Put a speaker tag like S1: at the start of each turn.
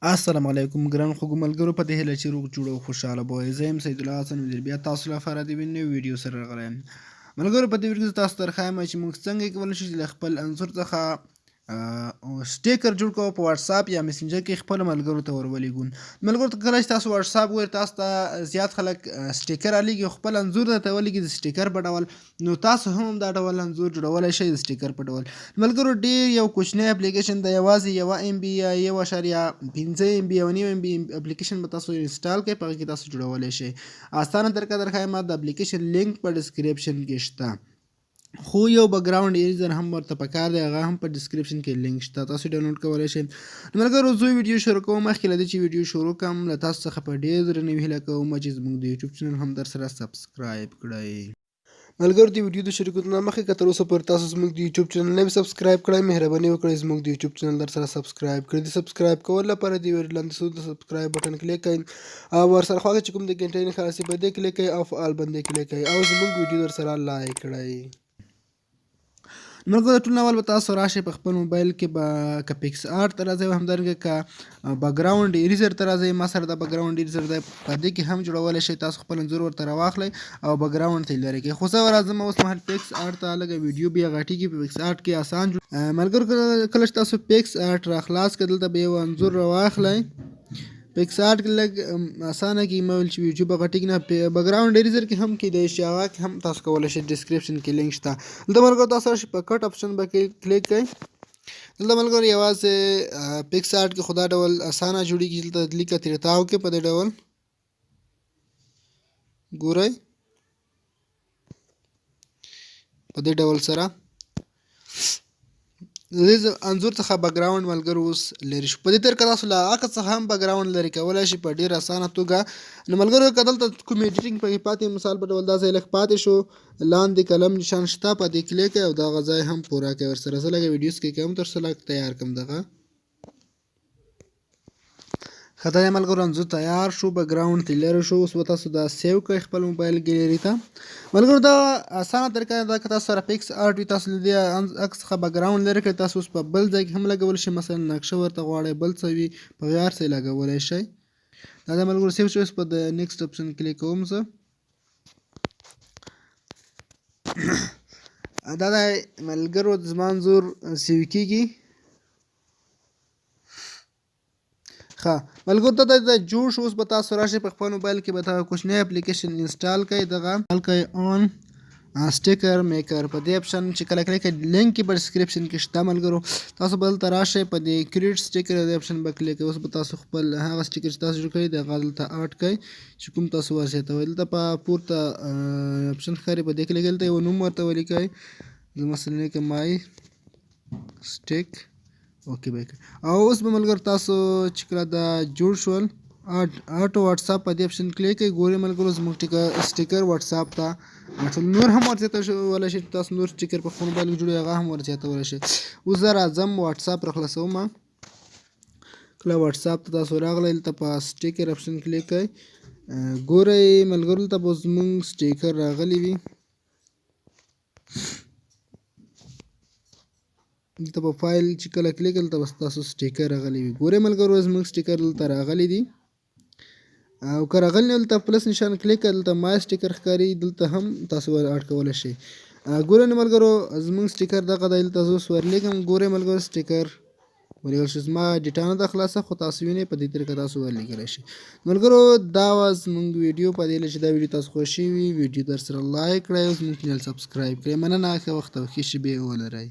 S1: السلام علیکم ګران خوږو ملګرو، په دې هیله چې روغ جوړ او خوشحاله به وئ. زه یم سید الله حسن وزیر، بیا تاسو لپاره د یوې نوې ویډیو سره راغلی یم. ملګرو، په دې ویډیو کې تاسو ته درښایم چې موږ څنګه کولی شو چې له خپل انځور څخه سټیکر جوړ کړو په واټساپ یا میسنجر کې خپلو ملګرو ته ورولېږو. ملګرو ته کله چې تاسو واټساپ ګورئ، تاسو ته زیات خلک سټیکر رالیږي او خپل انځور درته ولېږي د سټیکر په ډول. نو تاسو هم دا ډول انځور جوړولی شئ د سټیکر په ډول. ملګرو، ډېر یو کوچنی اپلیکیشن د یوازې 1 MB یا 1.5 MB او 9 MB اپلیکیشن به تاسو انسټال کړئ، په هغې کې تاسو جوړولی شئ. اسانه طریقه درښایم، د اپلیکیشن لینک په ډسکریپشن کې شته، خو یو بکراونډ ایریزر هم ورته پکار دی، هغه هم په ډسکریپشن کې لینک شته، تاسو ډاونلوډ کولی شئ. ملګرو، زه ویډیو شروع کوم. مخکې له دې چې ویډیو شروع کړم، له تاسو څخه په ډېر درنه هیله کوم چې زموږ د یوټیوب چینل هم درسره سبسکرايب کړئ. ملګرو، د ویډیو د شروع کېدو نه مخکې که تر اوسه پورې تاسو زموږ د یوټیوب چینل نه وي سبسکرايب کړی، مهرباني وکړئ زموږ د یوټیوب چینل درسره سبسکرايب کړئ. د سبسکرايب کولو لپاره د ویډیو لاندې سوي د سبسکرايب بټن کلیک کړئ او ورسره خواږه چې کوم د ګنټۍ نښه راسي په دې کلیک کړئ او په آل باندې کلیک کړئ او زموږ ویډیو درسره لایک کړئ. ملګرو، ټول اول به تاسو راشئ په خپل موبایل کې به که PicsArt ته راځئ او همدارنګه که بکراونډ ایریزر ته راځئ. ما سره د بکراونډ ایریزر دی، په دې کې هم جوړولی شئ. تاسو خپل انځور ورته راواخلئ او بکراونډ ته یې لرې کړئ. خو زه راځم اوس مهال PicsArt ته، لږه ویډیو بیا غټېږي. په PicsArt کې آسان ملګرو، کله چې تاسو PicsArt راخلاص کړئ، دلته به یو انځور راواخلئ. PicsArt کې لږ اسانه کې ما ویل چې ویډیو به غټېږي نه. بکراونډ ایریزر کې هم کیدای شي، هغه کې هم تاسو کولی شئ. ډسکریپشن کې لینک شته. دلته ملګرو تاسو راشئ په کټ اپشن به کلیک کړئ. دلته ملګرو یوازې PicsArt کې خو دا ډول اسانه جوړېږي. دلته لیکه ترې تاو کړئ په دې ډول، ګورئ په دې ډول سره د دې انځور څخه بکراونډ ملګرو اوس لرې شو. په دې طریقه تاسو له عکس څخه هم بکراونډ لرې کولی شئ په ډېر اسانه توګه. نو ملګرو، که دلته کوم ایډیټینګ پکې پاتې، مثال په ډول دا ځای لږ پاتې شو، لاندې قلم نشان شته، په دې کلیک کړئ او دغه ځای هم پوره کړئ ورسره. زه لږه ویډیو سکیپ کوم تر څو لږ تیار کړم دغه. ښه دی ملګرو، انځور تیار شو، بکراونډ ترې لرې شو. اوس به تاسو دا سیو کړئ خپل موبایل ګیلري ته. ملګرو، دا اسانه طریقه ده. که تاسو سره PicsArt وي، تاسو له دې عکس څخه بکراونډ لرې کړئ، تاسو اوس په بل ځای کې هم لګولی شئ. مثلا نقشه ورته غواړئ، بل څه وي، په هر څه یې لګولی شئ. دا د ملګرو سیو شو. اوس په د نیکسټ اپشن کلیک کوم زه. دا دی ملګرو، زما انځور سیو کېږي. ښه ملګرو، دا جوړ شو. اوس به تاسو راشئ په خپل موبایل کې به دغه کوچنی اپلیکیشن انسټال کړئ، دغه کړئ آن سټیکر میکر. په دې اپشن چې کله کلیک کړئ، لینک کې په ډسکریپشن کې شته. ملګرو، تاسو به دلته راشئ، په دې کریټ سټیکر د اپشن به کلیک کړئ. اوس به تاسو خپل هغه سټیکر چې تاسو جوړ کړئ دغه دلته اډ کړئ چې کوم تاسو ورزیاتوئ. دلته په پورته اپشن ښکاري، په دې کلیک کړئ، دلته یو نوم ورته ولیکئ. زه مثلا لیکم مای سټیک، اوکې به کړئ. او اوس به ملګرو تاسو چې کله دا جوړ شول، اټو واټساپ په دې اپشن کلیک کړئ. ګورئ ملګرو، زموږ سټیکر واټساپ ته نور هم ورزیاتولی شئ. تاسو نور سټیکر په خپل موبایل کې جوړوئ، هغه هم ورزیاتولی شئ. اوس زه راځم واټساپ راخلاصوم. کله واټساپ ته تاسو راغلی، دلته په سټیکر اپشن کلیک کړئ. ګورئ ملګرو، دلته به زموږ سټیکر راغلی وي. دلته په فایل چې کله کلیک کړئ، دلته به تاسو سټیکر راغلی وي. ګورئ ملګرو، زموږ سټیکر دلته راغلی دي. او که راغلی نه، دلته پلس نشان کلیک کړئ، دلته مای سټیکر ښکاري، دلته هم تاسو اډ کولی شئ. ګورئ نو ملګرو، زموږ سټیکر دغه دی. دلته زه اوس ورلیږم. ګورئ ملګرو، سټیکر ولېږل شو. زما ډیټا نه ده خلاصه، خو تاسو وینئ په دې طریقه تاسو ورلیږلی شئ. ملګرو، دا وه زموږ ویډیو. په دې هیله چې دا ویډیو تاسو خوښ شوي وي، ویډیو درسره لایک کړئ او زموږ چینل سبسکرايب کړئ. مننه، ښه وخت او ښې شېبې ولرئ.